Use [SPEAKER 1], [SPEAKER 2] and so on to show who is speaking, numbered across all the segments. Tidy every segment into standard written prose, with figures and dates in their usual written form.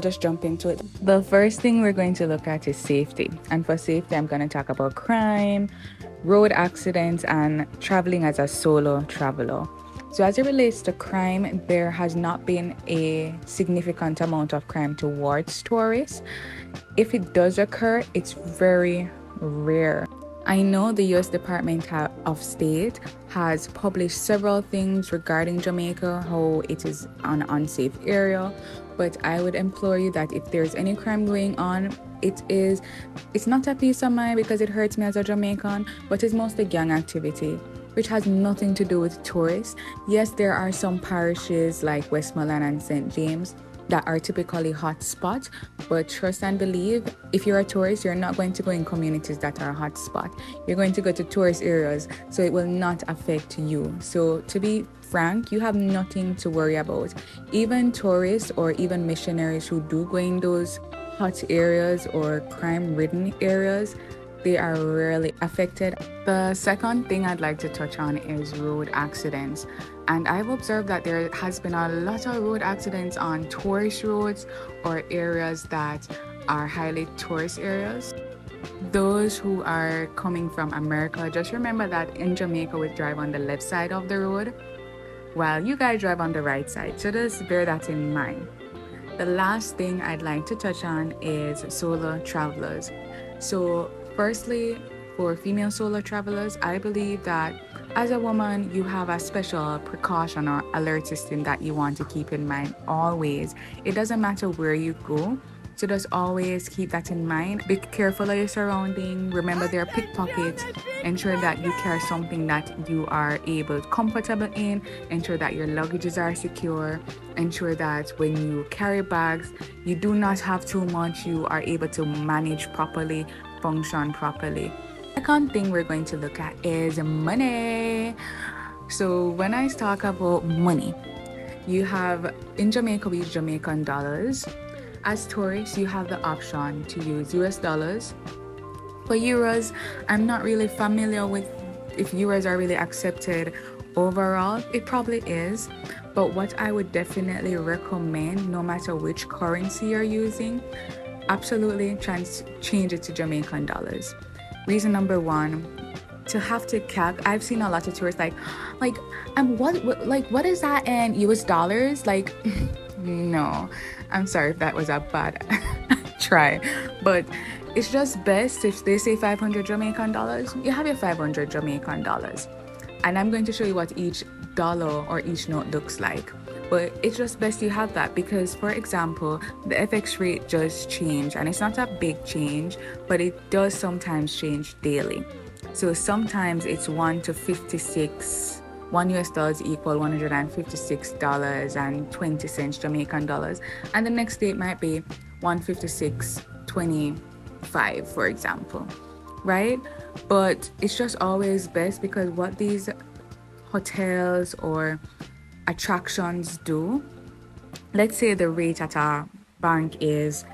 [SPEAKER 1] Just jump into it. The first thing we're going to look at is safety. And for safety, I'm going to talk about crime, road accidents, and traveling as a solo traveler. So, as it relates to crime, there has not been a significant amount of crime towards tourists. If it does occur, it's very rare. I know the US Department of State has published several things regarding Jamaica, how it is an unsafe area, but I would implore you that if there's any crime going on, it's not a peace of mind because it hurts me as a Jamaican, but it's mostly gang activity, which has nothing to do with tourists. Yes, there are some parishes like Westmoreland and St. James that are typically hot spots, but trust and believe, if you're a tourist, you're not going to go in communities that are hot spot. You're going to go to tourist areas, so it will not affect you. So to be frank, you have nothing to worry about. Even tourists or even missionaries who do go in those hot areas or crime-ridden areas, they are rarely affected. The second thing I'd like to touch on is road accidents. And I've observed that there has been a lot of road accidents on tourist roads or areas that are highly tourist areas. Those who are coming from America, just remember that in Jamaica we drive on the left side of the road while you guys drive on the right side. So just bear that in mind. The last thing I'd like to touch on is solo travelers. So firstly, for female solo travelers, I believe that as a woman, you have a special precaution or alert system that you want to keep in mind always. It doesn't matter where you go, so just always keep that in mind. Be careful of your surroundings. Remember, there are pickpockets. Ensure that you carry something that you are comfortable in. Ensure that your luggages are secure. Ensure that when you carry bags, you do not have too much. You are able to manage properly, function properly. Second thing we're going to look at is money. So when I talk about money, you have in Jamaica we use Jamaican dollars. As tourists, you have the option to use US dollars. For euros, I'm not really familiar with if euros are really accepted overall. It probably is, but what I would definitely recommend, no matter which currency you're using, absolutely change it to Jamaican dollars. Reason number one, to have to I've seen a lot of tourists like what is that in US dollars? Like no, I'm sorry if that was a bad try, but it's just best if they say 500 Jamaican dollars, you have your 500 Jamaican dollars. And I'm going to show you what each dollar or each note looks like. But it's just best you have that because, for example, the FX rate does change, and it's not a big change, but it does sometimes change daily. So sometimes it's 1 to 56. $1 US equal $156.20 Jamaican dollars, and the next day it might be 156.25, for example, right? But it's just always best because what these hotels or attractions do, let's say the rate at our bank is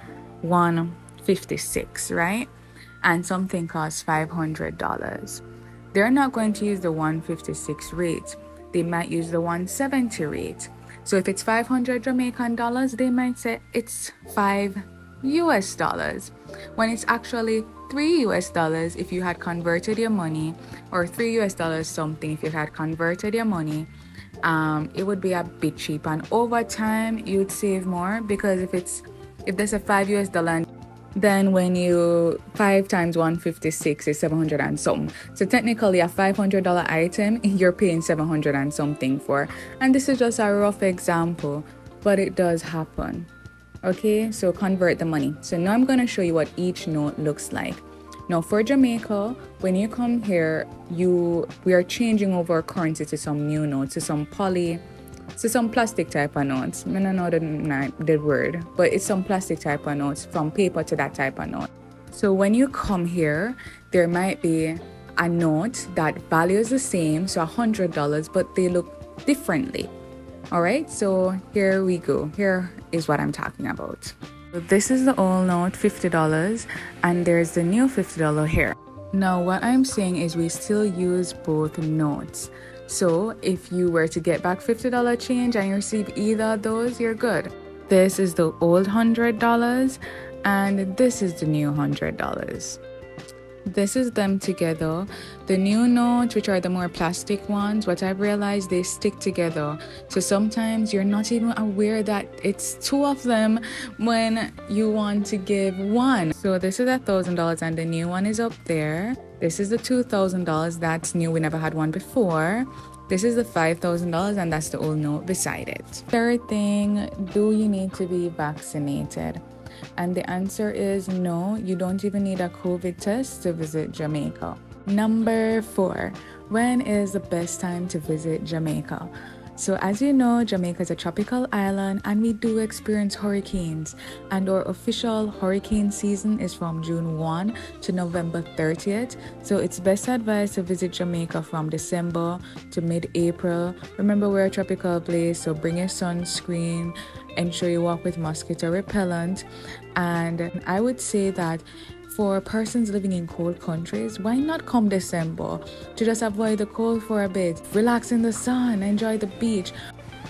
[SPEAKER 1] 156, right? And something costs $500. They're not going to use the 156 rate. They might use the 170 rate. So if it's 500 Jamaican dollars, they might say it's $5 US, when it's actually $3 US if you had converted your money, or $3 US something if you had converted your money. It would be a bit cheap, and over time you'd save more because if there's a $5 US, then when you 5 times 156 is 700 and something. So technically a $500 item you're paying 700 and something for. And this is just a rough example, but it does happen. Okay, so convert the money. So now I'm going to show you what each note looks like. Now for Jamaica, when you come here, we are changing over currency to some new notes, to some plastic type of notes. I don't know the word, but it's some plastic type of notes, from paper to that type of note. So when you come here, there might be a note that value is the same, so $100, but they look differently. All right, so here we go. Here is what I'm talking about. So this is the old note, $50, and there's the new $50 here. Now what I'm saying is we still use both notes. So if you were to get back $50 change and you receive either of those, you're good. This is the old $100, and this is the new $100. This is them together. The new notes, which are the more plastic ones, what I've realized, they stick together. So sometimes you're not even aware that it's two of them when you want to give one. So this is $1,000 and the new one is up there. This is the $2,000, that's new, we never had one before. This is the $5,000 and that's the old note beside it. Third thing, do you need to be vaccinated? And the answer is no, you don't even need a COVID test to visit Jamaica. Number 4, when is the best time to visit Jamaica? So as you know, Jamaica is a tropical island and we do experience hurricanes, and our official hurricane season is from June 1 to November 30th. So it's best advised to visit Jamaica from December to mid-April. Remember, we're a tropical place, so bring your sunscreen, ensure you walk with mosquito repellent. And I would say that for persons living in cold countries, why not come December to just avoid the cold for a bit, relax in the sun, enjoy the beach.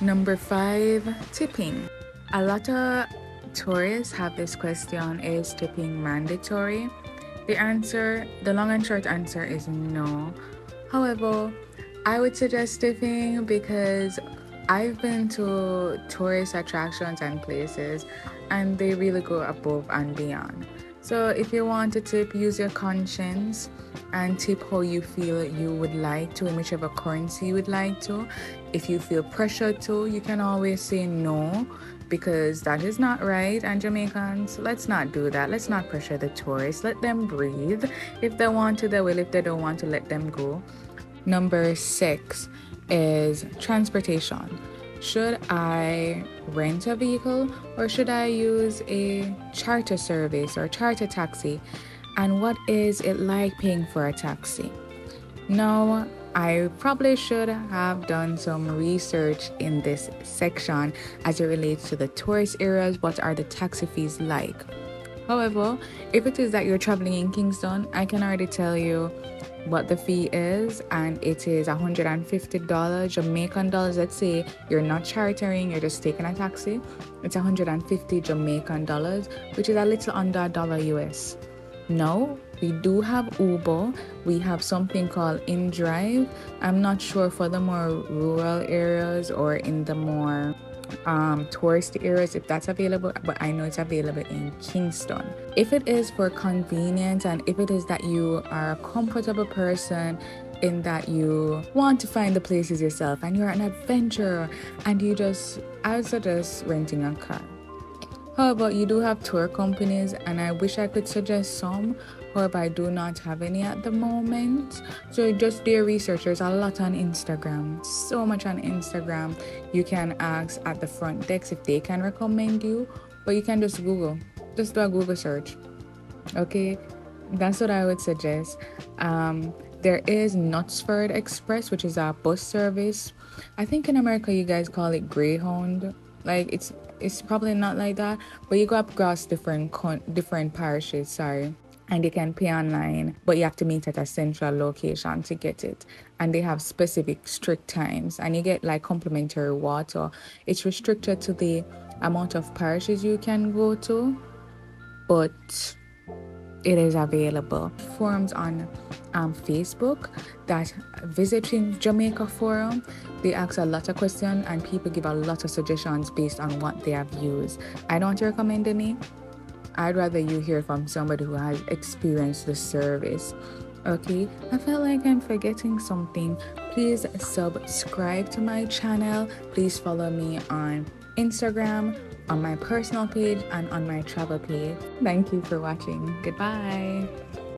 [SPEAKER 1] Number 5, tipping. A lot of tourists have this question, is tipping mandatory? The long and short answer is no. However, I would suggest tipping because I've been to tourist attractions and places and they really go above and beyond. So if you want to tip, use your conscience and tip how you feel you would like to, in whichever currency you would like to. If you feel pressured to, you can always say no, because that is not right. And Jamaicans, let's not do that. Let's not pressure the tourists. Let them breathe. If they want to, they will. If they don't want to, let them go. Number 6 is transportation. Should I rent a vehicle or should I use a charter service or charter taxi? And what is it like paying for a taxi? Now, I probably should have done some research in this section as it relates to the tourist areas. What are the taxi fees like? However, if it is that you're traveling in Kingston, I can already tell you what the fee is, and it is $150 Jamaican dollars. Let's say you're not chartering, you're just taking a taxi. It's 150 Jamaican dollars, which is a little under $1 US. Now, we do have Uber. We have something called InDrive. I'm not sure for the more rural areas or in the more tourist areas if that's available, but I know it's available in Kingston. If it is for convenience and if it is that you are a comfortable person in that you want to find the places yourself and you're an adventurer and I would suggest renting a car. However, you do have tour companies and I wish I could suggest some. However, I do not have any at the moment. So just do your research. There's a lot on Instagram. So much on Instagram. You can ask at the front desk if they can recommend you. But you can just Google. Just do a Google search. Okay? That's what I would suggest. There is Knutsford Express, which is a bus service. I think in America you guys call it Greyhound. Like it's probably not like that, but you go across different parishes, and you can pay online, but you have to meet at a central location to get it. And they have specific strict times, and you get like complimentary water. It's restricted to the amount of parishes you can go to, but it is available. Forums on Facebook, that Visiting Jamaica forum, they ask a lot of questions and people give a lot of suggestions based on what they have used. I don't recommend any. I'd rather you hear from somebody who has experienced the service. Okay, I felt like I'm forgetting something. Please subscribe to my channel. Please follow me on Instagram, on my personal page, and on my travel page. Thank you for watching. Goodbye.